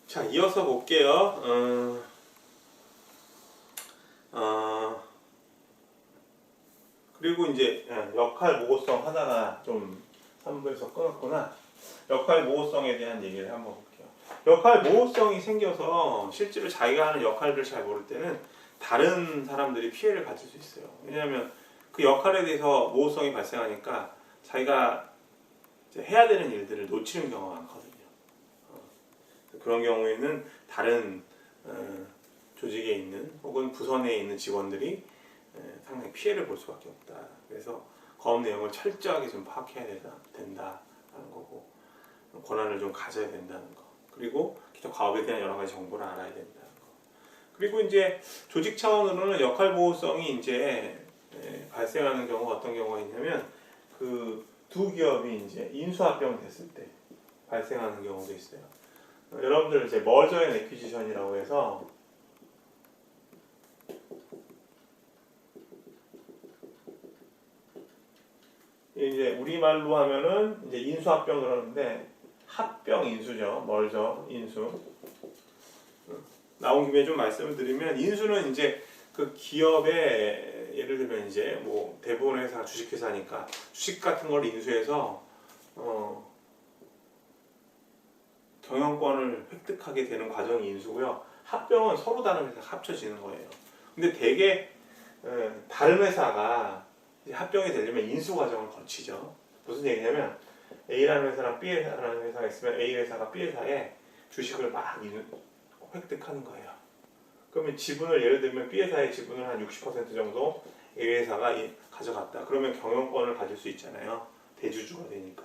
자, 이어서 볼게요. 그리고 이제 역할 모호성 하다가 좀 3부에서 끊었구나. 역할 모호성에 대한 얘기를 한번 볼게요. 역할 모호성이 생겨서 실제로 자기가 하는 역할을 잘 모를 때는 다른 사람들이 피해를 가질 수 있어요. 왜냐하면 그 역할에 대해서 모호성이 발생하니까 자기가 이제 해야 되는 일들을 놓치는 경우가 많거든요. 그런 경우에는 다른 조직에 있는 혹은 부서 내에 있는 직원들이 상당히 피해를 볼 수밖에 없다. 그래서 거업 내용을 철저하게 좀 파악해야 된다라는 거고, 권한을 좀 가져야 된다는 거, 그리고 기존 과업에 대한 여러 가지 정보를 알아야 된다는 거. 그리고 이제 조직 차원으로는 역할 보호성이 이제 발생하는 경우가 어떤 경우가 있냐면 그 두 기업이 이제 인수합병 됐을 때 발생하는 경우도 있어요. 여러분들 이제 머저 앤 애퀴지션이라고 해서 이제 우리말로 하면은 이제 인수합병 그러는데 합병 인수죠. 머저 인수. 나온 김에 좀 말씀을 드리면 인수는 이제 그 기업의 예를 들면 이제 뭐 대부분 회사가 주식회사니까 주식 같은 걸 인수해서 경영권을 획득하게 되는 과정이 인수고요. 합병은 서로 다른 회사가 합쳐지는 거예요. 근데 대개 다른 회사가 합병이 되려면 인수 과정을 거치죠. 무슨 얘기냐면 A라는 회사랑 B라는 회사가 있으면 A 회사가 B 회사에 주식을 막 획득하는 거예요. 그러면 지분을 예를 들면 B 회사의 지분을 한 60% 정도 A 회사가 가져갔다. 그러면 경영권을 가질 수 있잖아요. 대주주가 되니까.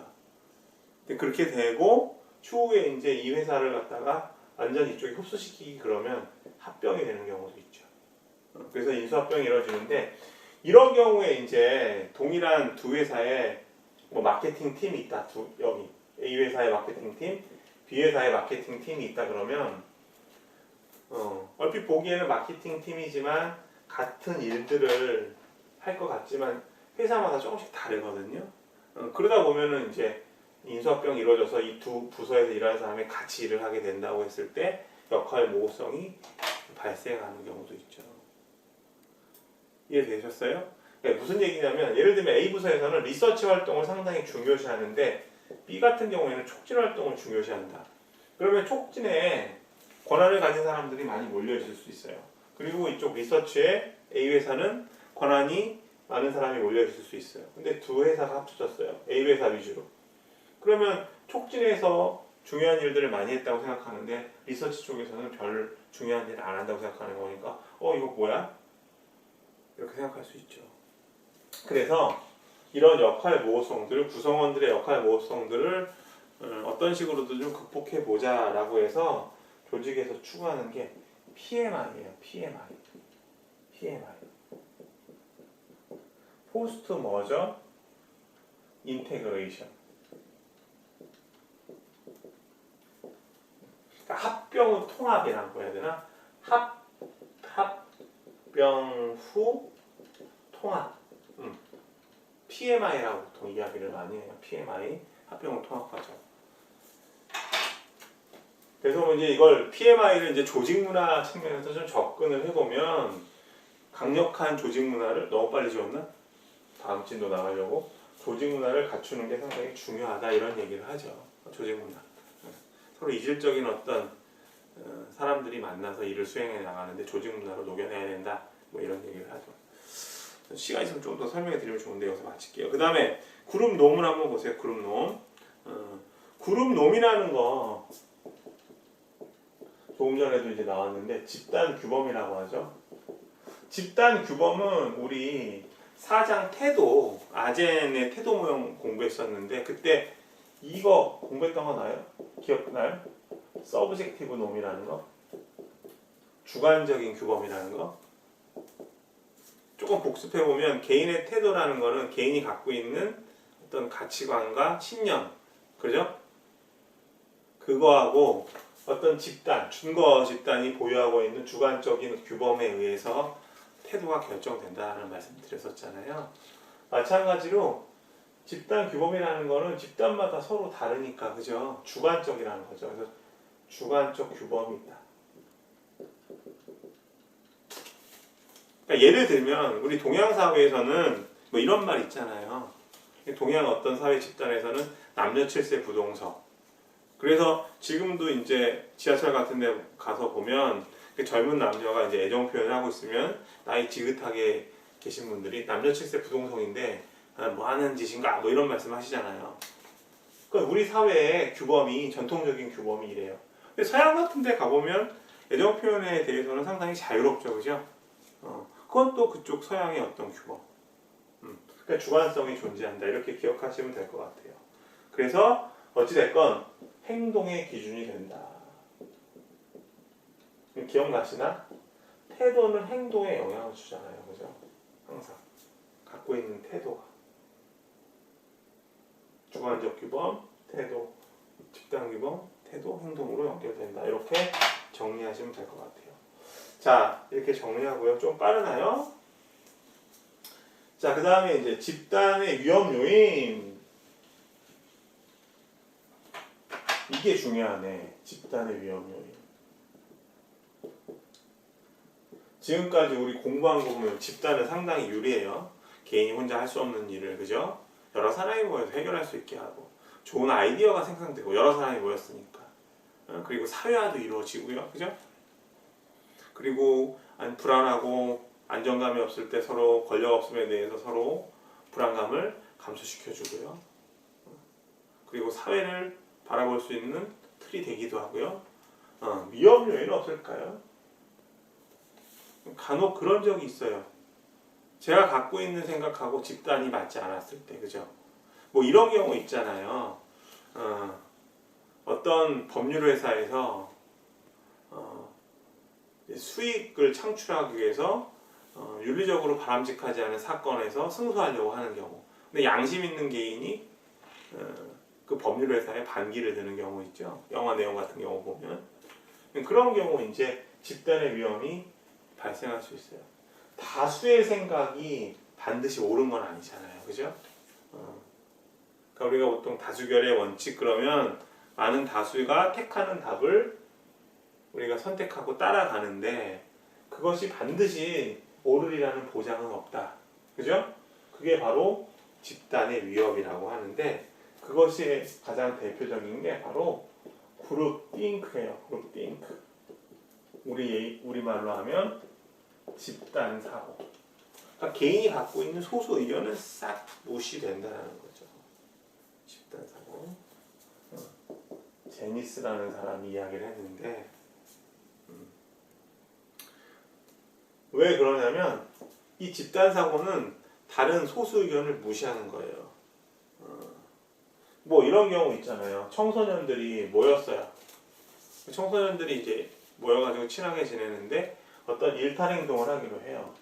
근데 그렇게 되고 추후에 이제 이 회사를 갖다가 완전 이쪽에 흡수시키기 그러면 합병이 되는 경우도 있죠. 그래서 인수합병이 이루어지는데 이런 경우에 이제 동일한 두 회사에 뭐 마케팅 팀이 있다. 여기 A 회사의 마케팅 팀, B 회사의 마케팅 팀이 있다 그러면 얼핏 보기에는 마케팅 팀이지만 같은 일들을 할 것 같지만 회사마다 조금씩 다르거든요. 그러다 보면은 이제 인수합병이 이루어져서 이 두 부서에서 일하는 사람이 같이 일을 하게 된다고 했을 때 역할 모호성이 발생하는 경우도 있죠. 이해되셨어요? 그러니까 무슨 얘기냐면 예를 들면 A 부서에서는 리서치 활동을 상당히 중요시하는데 B 같은 경우에는 촉진 활동을 중요시한다. 그러면 촉진에 권한을 가진 사람들이 많이 몰려 있을 수 있어요. 그리고 이쪽 리서치에 A 회사는 권한이 많은 사람이 몰려 있을 수 있어요. 근데 두 회사가 합쳐졌어요. A 회사 위주로. 그러면 촉진에서 중요한 일들을 많이 했다고 생각하는데 리서치 쪽에서는 별 중요한 일을 안 한다고 생각하는 거니까 이거 뭐야? 이렇게 생각할 수 있죠. 그래서 이런 역할 모호성들, 구성원들의 역할 모호성들을 어떤 식으로든 좀 극복해 보자라고 해서 조직에서 추구하는 게 PMI예요. PMI. 포스트 머저 인테그레이션. 그러니까 합병 후 통합이라고 해야 되나? 합병 후 통합. PMI라고 보통 이야기를 많이 해요. PMI, 합병 후 통합 과정. 그래서 이제 이걸 PMI를 이제 조직 문화 측면에서 좀 접근을 해보면 강력한 조직 문화를 너무 빨리 지웠나? 다음 진도 나가려고 조직 문화를 갖추는 게 상당히 중요하다 이런 얘기를 하죠. 조직 문화. 서로 이질적인 어떤 사람들이 만나서 일을 수행해 나가는데 조직 문화로 녹여내야 된다. 뭐 이런 얘기를 하죠. 시간 있으면 좀 더 설명해 드리면 좋은데 여기서 마칠게요. 그 다음에 그룹 놈을 한번 보세요. 그룹 놈. 그룹 놈이라는 거 조금 전에도 이제 나왔는데 집단 규범이라고 하죠. 집단 규범은 우리 사장 태도, 아젠의 태도 모형 공부했었는데 그때 이거 공부했던 거 나요? 기억나요? 서브젝티브 놈이라는 거, 주관적인 규범이라는 거. 조금 복습해 보면 개인의 태도라는 거는 개인이 갖고 있는 어떤 가치관과 신념, 그죠? 그거하고 어떤 집단, 준거 집단이 보유하고 있는 주관적인 규범에 의해서 태도가 결정된다는 말씀 드렸었잖아요. 마찬가지로 집단 규범이라는 거는 집단마다 서로 다르니까, 그죠? 주관적이라는 거죠. 그래서 주관적 규범이 있다. 그러니까 예를 들면 우리 동양 사회에서는 뭐 이런 말 있잖아요. 동양 어떤 사회 집단에서는 남녀 7세 부동석. 그래서 지금도 이제 지하철 같은 데 가서 보면 젊은 남녀가 이제 애정 표현을 하고 있으면 나이 지긋하게 계신 분들이 남녀 7세 부동석인데 뭐 하는 짓인가 뭐 이런 말씀 하시잖아요. 그러니까 우리 사회의 규범이 전통적인 규범이 이래요. 근데 서양 같은 데 가보면 애정 표현에 대해서는 상당히 자유롭죠. 그죠? 그건 또 그쪽 서양의 어떤 규범. 그러니까 주관성이 존재한다. 이렇게 기억하시면 될 것 같아요. 그래서 어찌됐건 행동의 기준이 된다. 기억나시나? 태도는 행동에 영향을 주잖아요. 그죠? 항상 갖고 있는 태도가 주관적 규범, 태도, 집단 규범, 태도, 행동으로 연결된다. 이렇게 정리하시면 될 것 같아요. 자, 이렇게 정리하고요. 좀 빠르나요? 자, 그 다음에 이제 집단의 위험 요인. 이게 중요하네. 집단의 위험 요인. 지금까지 우리 공부한 거 보면 집단은 상당히 유리해요. 개인이 혼자 할 수 없는 일을, 그죠? 여러 사람이 모여서 해결할 수 있게 하고, 좋은 아이디어가 생성되고, 여러 사람이 모였으니까. 그리고 사회화도 이루어지고요, 그죠? 그리고 불안하고 안정감이 없을 때 서로 권력 없음에 대해서 서로 불안감을 감소시켜주고요. 그리고 사회를 바라볼 수 있는 틀이 되기도 하고요. 위험 요인은 없을까요? 간혹 그런 적이 있어요. 제가 갖고 있는 생각하고 집단이 맞지 않았을 때, 그죠? 뭐 이런 경우 있잖아요. 어떤 법률 회사에서 수익을 창출하기 위해서 윤리적으로 바람직하지 않은 사건에서 승소하려고 하는 경우. 근데 양심 있는 개인이 그 법률 회사에 반기를 드는 경우 있죠. 영화 내용 같은 경우 보면 그런 경우 이제 집단의 위험이 발생할 수 있어요. 다수의 생각이 반드시 옳은 건 아니잖아요, 그죠? 그러니까 우리가 보통 다수결의 원칙 그러면 많은 다수가 택하는 답을 우리가 선택하고 따라가는데 그것이 반드시 옳으리라는 보장은 없다, 그죠? 그게 바로 집단의 위협이라고 하는데 그것이 가장 대표적인 게 바로 그룹 띵크예요. 그룹 띵크. 우리말로 하면 집단 사고. 그러니까 개인이 갖고 있는 소수 의견은 싹 무시된다는 거죠. 집단 사고. 제니스라는 사람이 이야기를 했는데 왜 그러냐면 이 집단 사고는 다른 소수 의견을 무시하는 거예요. 뭐 이런 경우 있잖아요. 청소년들이 모였어요. 청소년들이 이제 모여가지고 친하게 지내는데 어떤 일탈 행동을 하기로 해요.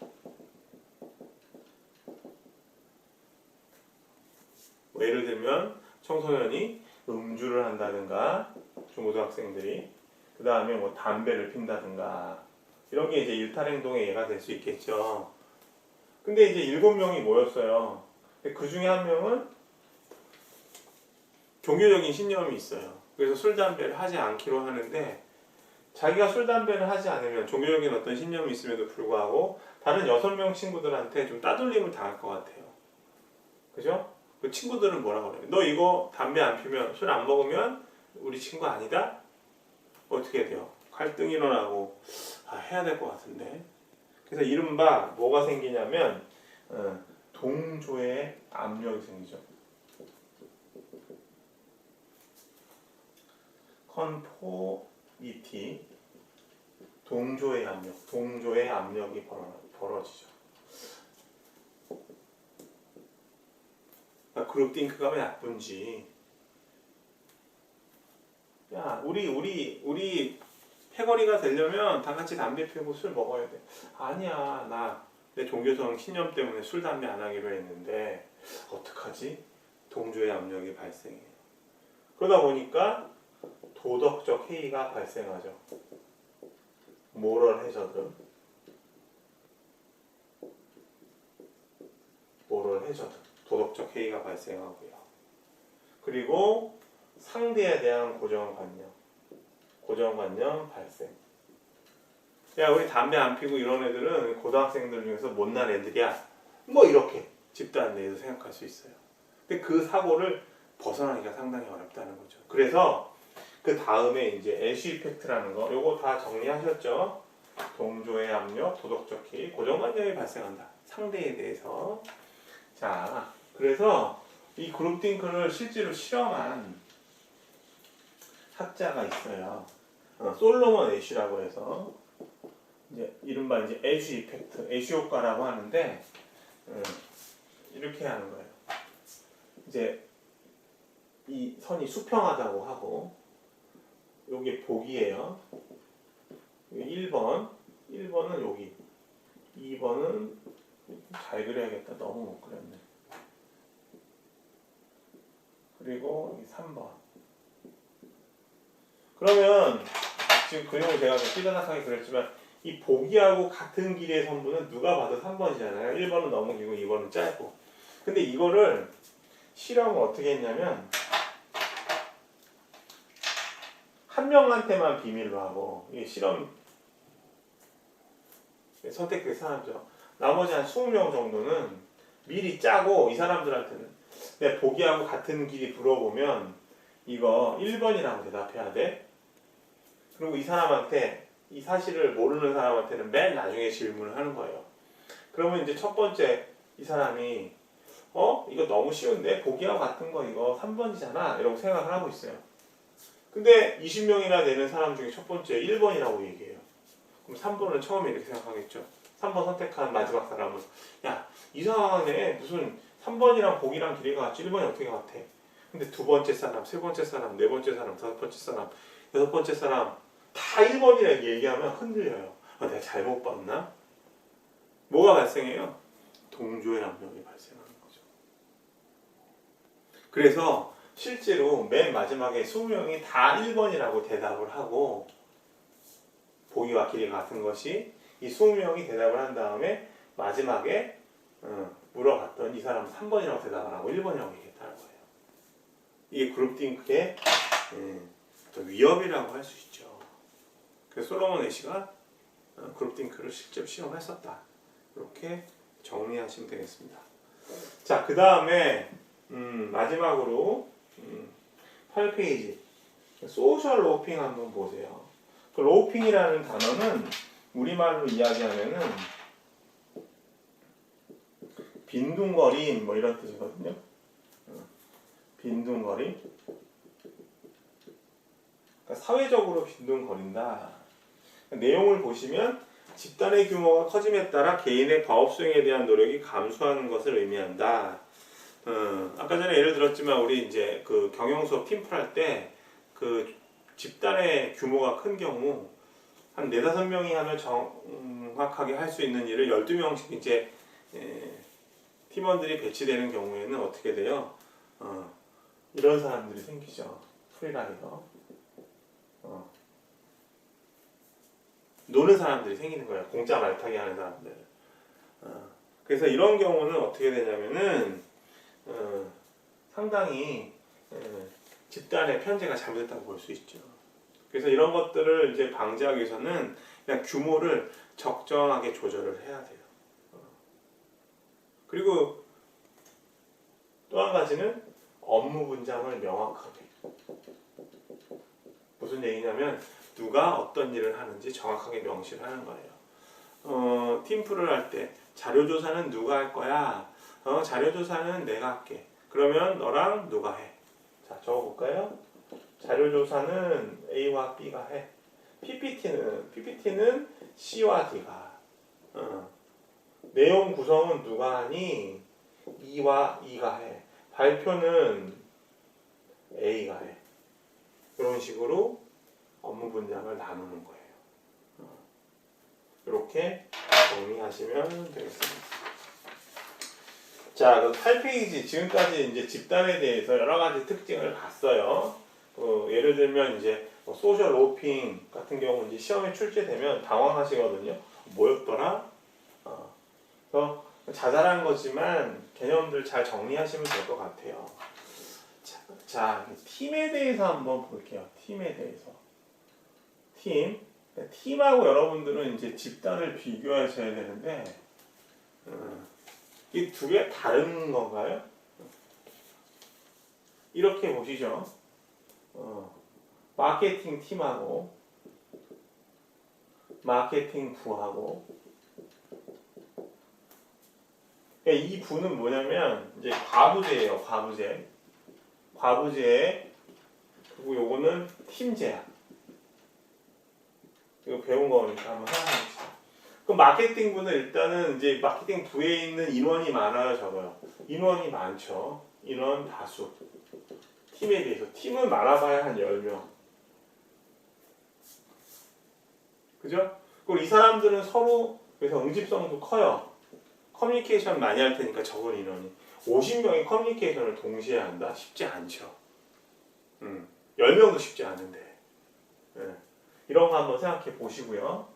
뭐 예를 들면 청소년이 음주를 한다든가 중고등학생들이 그 다음에 뭐 담배를 핀다든가 이런 게 이제 일탈 행동의 예가 될 수 있겠죠. 근데 이제 7명이 모였어요. 그 중에 한 명은 종교적인 신념이 있어요. 그래서 술, 담배를 하지 않기로 하는데 자기가 술, 담배를 하지 않으면 종교적인 어떤 신념이 있음에도 불구하고 다른 6명 친구들한테 좀 따돌림을 당할 것 같아요. 그죠? 그 친구들은 뭐라고 그래요? 너 이거 담배 안 피면 술 안 먹으면 우리 친구 아니다? 어떻게 돼요? 갈등이 일어나고 해야 될 것 같은데. 그래서 이른바 뭐가 생기냐면 동조의 압력이 생기죠. 컨포미티, 동조의 압력, 동조의 압력이 벌어지죠. 그러니까 그룹 띵크가 왜 나쁜지. 야, 우리 패거리가 되려면 다 같이 담배 피우고 술 먹어야 돼. 아니야, 나 내 종교성 신념 때문에 술, 담배 안 하기로 했는데 어떡하지? 동조의 압력이 발생해요. 그러다 보니까 도덕적 해이가 발생하죠. 모럴 해저드. 도덕적 해이가 발생하고요. 그리고 상대에 대한 고정관념. 고정관념 발생. 야, 우리 담배 안 피고 이런 애들은 고등학생들 중에서 못난 애들이야. 뭐 이렇게 집단 내에서 생각할 수 있어요. 근데 그 사고를 벗어나기가 상당히 어렵다는 거죠. 그래서 그 다음에 이제 애쉬 이펙트라는 거, 요거 다 정리하셨죠? 동조의 압력, 도덕적 해이, 고정관념이 발생한다. 상대에 대해서. 자, 그래서 이 그룹띵크를 실제로 실험한 학자가 있어요. 솔로몬 애쉬라고 해서 이제 이른바 이제 애쉬 이펙트, 애쉬 효과라고 하는데 이렇게 하는 거예요. 이제 이 선이 수평하다고 하고 요게 복이에요. 1번은 여기, 2번은 잘 그려야겠다. 너무 못 그렸네. 그리고 여기 3번. 그러면 지금 그림을 제가 삐져나가게 그렸지만 이 보기하고 같은 길이의 선분은 누가 봐도 3번이잖아요. 1번은 너무 길고 2번은 짧고. 근데 이거를 실험을 어떻게 했냐면 한 명한테만 비밀로 하고, 이게 실험 선택된 사람죠. 나머지 한 20명 정도는 미리 짜고 이 사람들한테는 내가 보기하고 같은 길이 물어보면 이거 1번이라고 대답해야 돼. 그리고 이 사람한테 이 사실을 모르는 사람한테는 맨 나중에 질문을 하는 거예요. 그러면 이제 첫 번째 이 사람이 이거 너무 쉬운데 보기하고 같은 거 이거 3번이잖아 이러고 생각을 하고 있어요. 근데 20명이나 되는 사람 중에 첫 번째 1번이라고 얘기해요. 그럼 3번은 처음에 이렇게 생각하겠죠. 3번 선택한 마지막 사람은 야, 이상하네. 무슨 3번이랑 보기랑 길이가 같지 1번이 어떻게 같아. 근데 두 번째 사람, 세 번째 사람, 네 번째 사람, 다섯 번째 사람, 여섯 번째 사람 다 1번이라고 얘기하면 흔들려요. 내가 잘못 봤나? 뭐가 발생해요? 동조의 압력이 발생하는 거죠. 그래서 실제로 맨 마지막에 20명이 다 1번이라고 대답을 하고 보기와 길이가 같은 것이 이 20명이 대답을 한 다음에 마지막에 물어봤더니 이 사람은 3번이라고 대답을 하고 1번이라고 얘기했다는 거예요. 이게 그룹띵크의 위협이라고 할 수 있죠. 그래서 솔로몬 애쉬가 그룹띵크를 실제로 실험했었다. 이렇게 정리하시면 되겠습니다. 자, 그 다음에 마지막으로 8페이지 소셜 로핑 한번 보세요. 그 로핑이라는 단어는 우리말로 이야기하면은 빈둥거림 뭐 이런 뜻이거든요. 빈둥거림. 그러니까 사회적으로 빈둥거린다. 내용을 보시면 집단의 규모가 커짐에 따라 개인의 과업 수행에 대한 노력이 감소하는 것을 의미한다. 아까 전에 예를 들었지만 우리 이제 그 경영 수업 팀플 할 때 그 집단의 규모가 큰 경우 한 4-5명이 하면 정확하게 할 수 있는 일을 12명씩 이제 팀원들이 배치되는 경우에는 어떻게 돼요? 이런 사람들이 생기죠. 프리라이더. 노는 사람들이 생기는 거예요. 공짜 말타기 하는 사람들. 그래서 이런 경우는 어떻게 되냐면은 상당히 집단의 편제가 잘못됐다고 볼 수 있죠. 그래서 이런 것들을 이제 방지하기 위해서는 그냥 규모를 적정하게 조절을 해야 돼요. 그리고 또 한 가지는 업무 분장을 명확하게. 무슨 얘기냐면 누가 어떤 일을 하는지 정확하게 명시를 하는 거예요. 팀플을 할 때 자료조사는 누가 할 거야? 자료조사는 내가 할게. 그러면 너랑 누가 해? 자, 적어볼까요? 자료조사는 A와 B가 해. PPT는 C와 D가. 내용 구성은 누가 하니? E와 E가 해. 발표는 A가 해. 이런 식으로 업무 분장을 나누는 거예요. 이렇게 정리하시면 되겠습니다. 자, 그 8페이지 지금까지 이제 집단에 대해서 여러 가지 특징을 봤어요. 예를 들면 이제 소셜 로핑 같은 경우 이제 시험에 출제되면 당황하시거든요. 뭐였더라? 그래서 자잘한 거지만 개념들 잘 정리하시면 될 것 같아요. 자, 팀에 대해서 한번 볼게요. 팀에 대해서. 팀. 팀하고 여러분들은 이제 집단을 비교하셔야 되는데 이 두 개 다른 건가요? 이렇게 보시죠. 마케팅 팀하고 마케팅 부하고 그러니까 이 부는 뭐냐면 이제 과부제예요. 과부제 그리고 요거는 팀제야. 이거 배운 거니까 한번 생각해봅시다. 그럼 마케팅 부는 일단은 이제 마케팅 부에 있는 인원이 많아요, 적어요? 인원이 많죠. 인원 다수. 팀에 비해서. 팀은 많아봐야 한 10명. 그죠? 그리고 이 사람들은 서로 그래서 응집성도 커요. 커뮤니케이션 많이 할 테니까 적은 인원이. 50명이 커뮤니케이션을 동시에 한다? 쉽지 않죠. 10명도 쉽지 않은데. 네. 이런 거 한번 생각해 보시고요.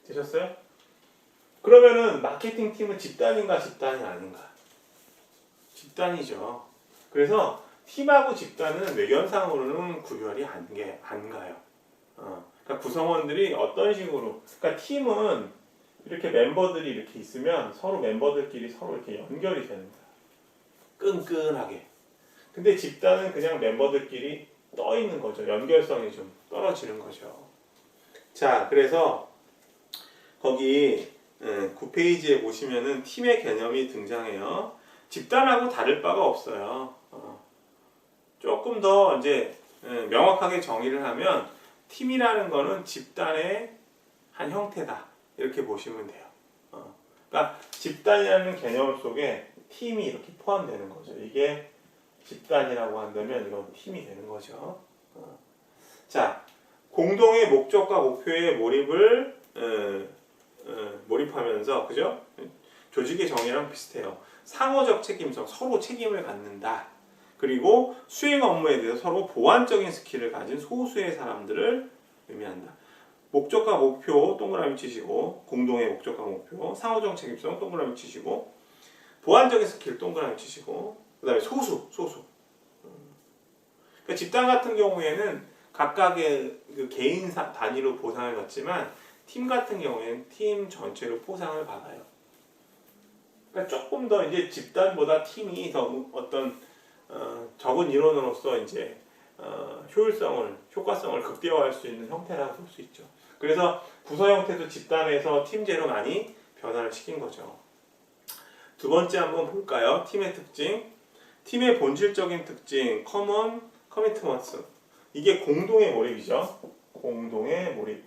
되셨어요? 그러면은 마케팅 팀은 집단인가 집단이 아닌가? 집단이죠. 그래서 팀하고 집단은 외견상으로는 구별이 안 가요. 그러니까 구성원들이 어떤 식으로, 그러니까 팀은 이렇게 멤버들이 이렇게 있으면 서로 멤버들끼리 서로 이렇게 연결이 되는 거야. 끈끈하게. 근데 집단은 그냥 멤버들끼리 떠 있는 거죠. 연결성이 좀 떨어지는 거죠. 자, 그래서 거기 9페이지에 보시면은 팀의 개념이 등장해요. 집단하고 다를 바가 없어요. 조금 더 이제 명확하게 정의를 하면 팀이라는 거는 집단의 한 형태다. 이렇게 보시면 돼요. 그러니까 집단이라는 개념 속에 팀이 이렇게 포함되는 거죠. 이게 집단이라고 한다면 이건 팀이 되는 거죠. 자, 공동의 목적과 목표에 몰입하면서 그죠? 조직의 정의랑 비슷해요. 상호적 책임성, 서로 책임을 갖는다. 그리고 수행 업무에 대해서 서로 보완적인 스킬을 가진 소수의 사람들을 의미한다. 목적과 목표 동그라미 치시고, 공동의 목적과 목표, 상호적 책임성 동그라미 치시고, 보완적인 스킬 동그라미 치시고, 그 다음에 소수. 그러니까 집단 같은 경우에는 각각의 그 개인 단위로 보상을 받지만 팀 같은 경우에는 팀 전체로 포상을 받아요. 그러니까 조금 더 이제 집단보다 팀이 더 어떤 적은 인원으로서 이제 효과성을 극대화할 수 있는 형태라고 볼 수 있죠. 그래서 부서 형태도 집단에서 팀제로 많이 변화를 시킨 거죠. 두 번째 한번 볼까요? 팀의 특징. 팀의 본질적인 특징, common commitments. 이게 공동의 몰입이죠. 공동의 몰입.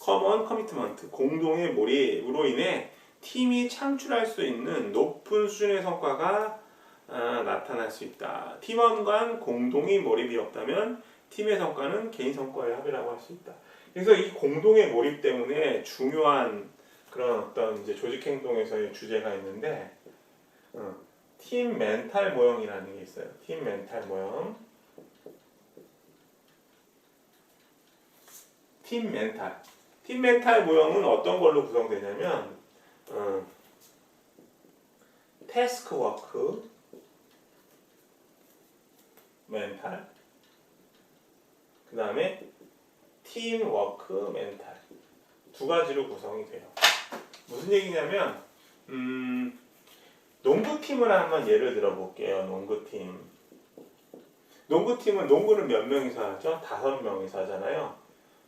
common commitment, 공동의 몰입으로 인해 팀이 창출할 수 있는 높은 수준의 성과가 나타날 수 있다. 팀원 간 공동의 몰입이 없다면 팀의 성과는 개인 성과의 합이라고 할 수 있다. 그래서 이 공동의 몰입 때문에 중요한 그런 어떤 이제 조직 행동에서의 주제가 있는데 팀 멘탈 모형이라는 게 있어요. 팀 멘탈 모형. 팀 멘탈 모형은 어떤 걸로 구성되냐면 태스크 워크 멘탈, 그 다음에 팀 워크 멘탈, 두 가지로 구성이 돼요. 무슨 얘기냐면 농구팀을 한번 예를 들어 볼게요. 농구팀은 농구를 몇 명이서 하죠? 5명이서 하잖아요.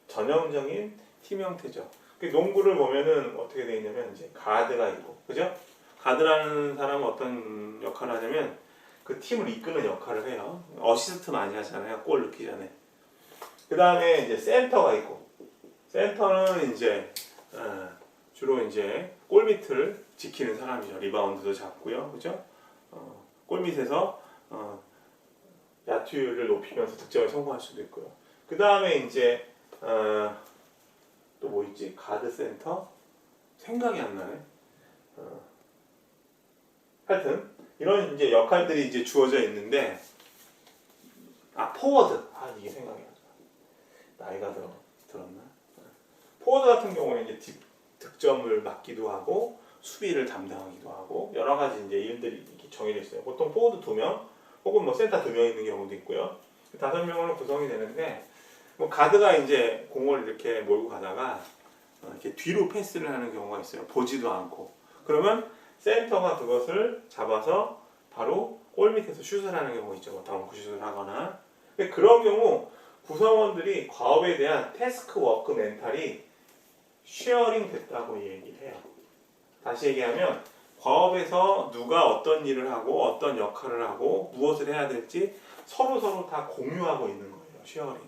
전형적인 팀 형태죠. 농구를 보면은 어떻게 되어 있냐면 이제 가드가 있고, 그죠? 가드라는 사람은 어떤 역할을 하냐면 그 팀을 이끄는 역할을 해요. 어시스트 많이 하잖아요. 골 넣기 전에. 그 다음에 이제 센터가 있고, 센터는 이제 주로 이제 골 밑을 지키는 사람이죠. 리바운드도 잡고요, 그죠? 골 밑에서 야투율을 높이면서 득점을 성공할 수도 있고요. 그 다음에 이제 또 뭐 있지? 가드 센터? 생각이 안 나네. 하여튼 이런 이제 역할들이 이제 주어져 있는데 포워드. 이게 생각이 안 나. 나이가 들었나? 포워드 같은 경우는 이제 득점을 막기도 하고 수비를 담당하기도 하고 여러 가지 이제 일들이 이렇게 정해져 있어요. 보통 포워드 2명 혹은 뭐 센터 2명 있는 경우도 있고요. 5명으로 구성이 되는데 뭐 가드가 이제 공을 이렇게 몰고 가다가 이렇게 뒤로 패스를 하는 경우가 있어요. 보지도 않고. 그러면 센터가 그것을 잡아서 바로 골 밑에서 슛을 하는 경우가 있죠. 뭐 덩크 슛을 하거나. 근데 그런 경우 구성원들이 과업에 대한 태스크 워크 멘탈이 쉐어링 됐다고 얘기를 해요. 다시 얘기하면 과업에서 누가 어떤 일을 하고 어떤 역할을 하고 무엇을 해야 될지 서로 다 공유하고 있는 거예요. 쉐어링.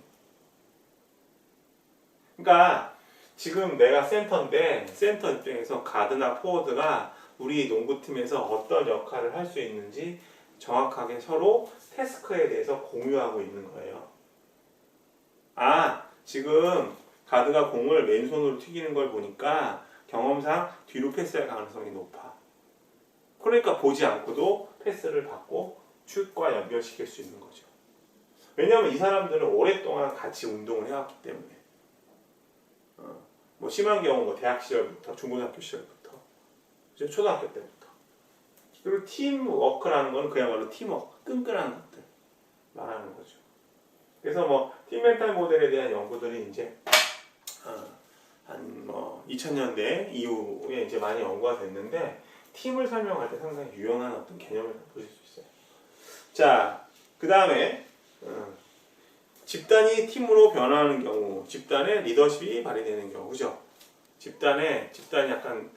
그러니까 지금 내가 센터인데 센터 입장에서 가드나 포워드가 우리 농구팀에서 어떤 역할을 할 수 있는지 정확하게 서로 태스크에 대해서 공유하고 있는 거예요. 아, 지금 가드가 공을 맨손으로 튀기는 걸 보니까 경험상 뒤로 패스할 가능성이 높아. 그러니까 보지 않고도 패스를 받고 슛과 연결시킬 수 있는 거죠. 왜냐하면 이 사람들은 오랫동안 같이 운동을 해왔기 때문에. 뭐 심한 경우 뭐 대학 시절부터 중고등학교 시절부터 초등학교 때부터. 그리고 팀워크라는 건 그야말로 팀워크, 끈끈한 것들 말하는 거죠. 그래서 뭐 팀 멘탈 모델에 대한 연구들이 이제 한 뭐 2000년대 이후에 이제 많이 연구가 됐는데 팀을 설명할 때 상당히 유용한 어떤 개념을 보실 수 있어요. 자, 그 다음에 집단이 팀으로 변화하는 경우, 집단의 리더십이 발휘되는 경우, 그죠? 집단이 약간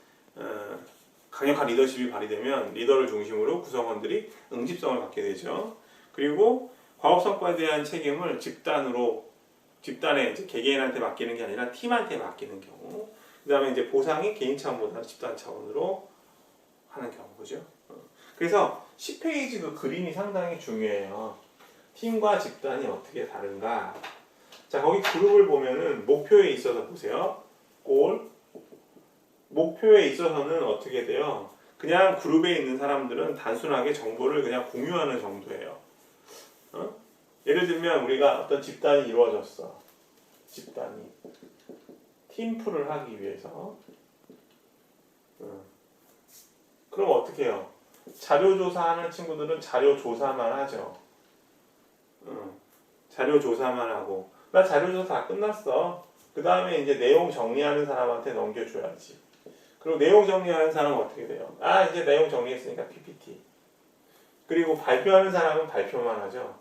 강력한 리더십이 발휘되면 리더를 중심으로 구성원들이 응집성을 갖게 되죠. 그리고 과업 성과에 대한 책임을 집단의 이제 개개인한테 맡기는 게 아니라 팀한테 맡기는 경우, 그 다음에 이제 보상이 개인 차원보다 집단 차원으로 하는 경우, 그죠? 그래서 10페이지 그 그림이 상당히 중요해요. 팀과 집단이 어떻게 다른가? 자, 거기 그룹을 보면은 목표에 있어서 보세요. 골. 목표에 있어서는 어떻게 돼요? 그냥 그룹에 있는 사람들은 단순하게 정보를 그냥 공유하는 정도예요. 예를 들면 우리가 어떤 집단이 이루어졌어. 집단이 팀플을 하기 위해서. 그럼 어떻게 해요? 자료 조사하는 친구들은 자료 조사만 하죠. 자료 조사만 하고 나 자료 조사 다 끝났어. 그 다음에 이제 내용 정리하는 사람한테 넘겨줘야지. 그리고 내용 정리하는 사람은 어떻게 돼요? 아, 이제 내용 정리했으니까 PPT. 그리고 발표하는 사람은 발표만 하죠.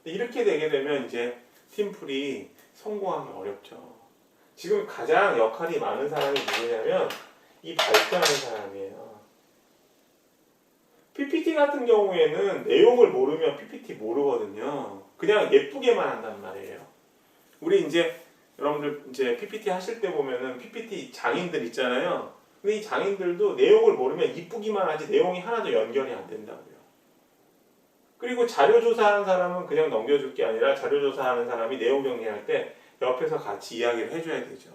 이렇게 되게 되면 이제 팀플이 성공하기 어렵죠. 지금 가장 역할이 많은 사람이 누구냐면 이 발표하는 사람이에요. PPT 같은 경우에는 내용을 모르면 PPT 모르거든요. 그냥 예쁘게만 한단 말이에요. 우리 이제 여러분들 이제 PPT 하실 때 보면은 PPT 장인들 있잖아요. 근데 이 장인들도 내용을 모르면 이쁘기만 하지 내용이 하나도 연결이 안 된다고요. 그리고 자료 조사하는 사람은 그냥 넘겨줄 게 아니라 자료 조사하는 사람이 내용 정리할 때 옆에서 같이 이야기를 해줘야 되죠.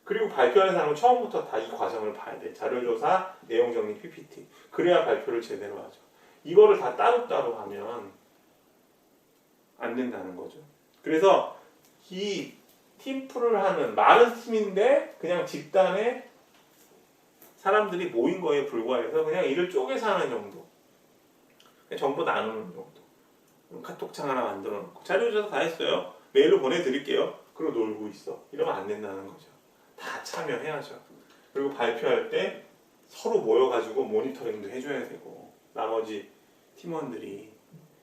그리고 발표하는 사람은 처음부터 다 이 과정을 봐야 돼. 자료조사, 내용정리, PPT. 그래야 발표를 제대로 하죠. 이거를 다 따로따로 하면 안 된다는 거죠. 그래서 이 팀플을 하는 많은 팀인데 그냥 집단의 사람들이 모인 거에 불과해서 그냥 일을 쪼개서 하는 정도. 그냥 전부 나누는 정도. 카톡창 하나 만들어 놓고 자료조사 다 했어요. 메일로 보내드릴게요. 그리고 놀고 있어. 이러면 안 된다는 거죠. 다 참여해야죠. 그리고 발표할 때 서로 모여가지고 모니터링도 해줘야 되고 나머지 팀원들이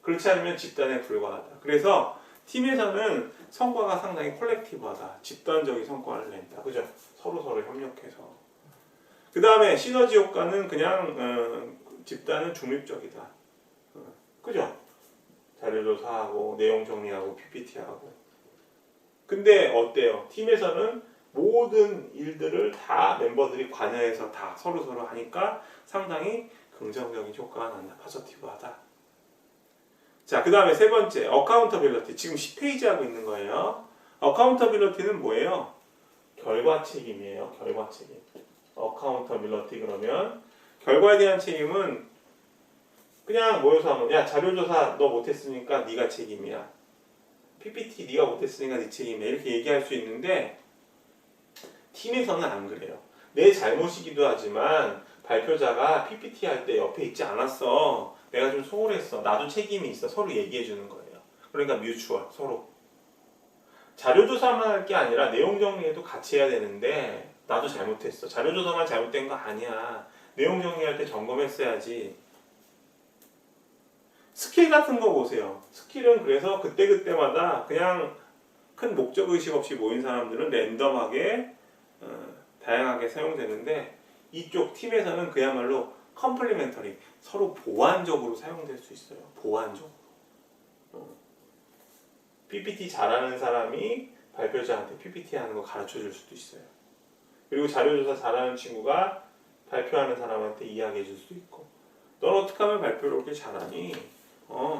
그렇지 않으면 집단에 불과하다. 그래서 팀에서는 성과가 상당히 콜렉티브하다. 집단적인 성과를 낸다. 그죠? 서로 협력해서. 그 다음에 시너지 효과는 그냥 집단은 중립적이다. 그죠? 자료조사하고 내용 정리하고 PPT하고. 근데 어때요? 팀에서는 모든 일들을 다 멤버들이 관여해서 다 서로 하니까 상당히 긍정적인 효과가 난다. 포지티브하다. 자, 그 다음에 세 번째, 어카운터빌리티. 지금 10페이지 하고 있는 거예요. 어카운터빌리티는 뭐예요? 결과 책임이에요. 결과 책임. 어카운터빌리티 그러면 결과에 대한 책임은 그냥 모여서 하면 야, 자료조사 너 못했으니까 네가 책임이야. PPT 네가 못했으니까 네 책임이야. 이렇게 얘기할 수 있는데 팀에서는 안 그래요. 내 잘못이기도 하지만 발표자가 PPT 할 때 옆에 있지 않았어. 내가 좀 소홀했어. 나도 책임이 있어. 서로 얘기해 주는 거예요. 그러니까 뮤추얼 서로. 자료조사만 할 게 아니라 내용 정리에도 같이 해야 되는데 나도 잘못했어. 자료조사만 잘못된 거 아니야. 내용 정리할 때 점검했어야지. 스킬 같은 거 보세요. 스킬은 그래서 그때그때마다 그냥 큰 목적의식 없이 모인 사람들은 랜덤하게 다양하게 사용되는데 이쪽 팀에서는 그야말로 컴플리멘터리 서로 보완적으로 사용될 수 있어요. 보완적으로. PPT 잘하는 사람이 발표자한테 PPT 하는 거 가르쳐 줄 수도 있어요. 그리고 자료조사 잘하는 친구가 발표하는 사람한테 이야기해 줄 수도 있고. 넌 어떻게 하면 발표를 그렇게 잘하니?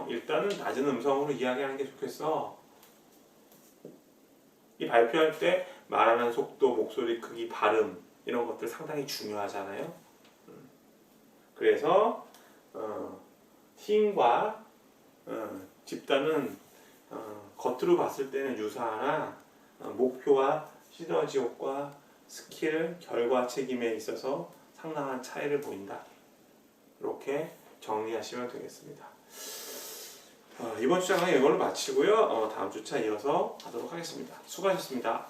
일단은 낮은 음성으로 이야기하는 게 좋겠어. 이 발표할 때 말하는 속도, 목소리 크기, 발음 이런 것들 상당히 중요하잖아요. 그래서 팀과 집단은 겉으로 봤을 때는 유사하나 목표와 시너지 효과, 스킬, 결과 책임에 있어서 상당한 차이를 보인다. 이렇게 정리하시면 되겠습니다. 이번 주장은 이걸로 마치고요. 다음 주차 이어서 하도록 하겠습니다. 수고하셨습니다.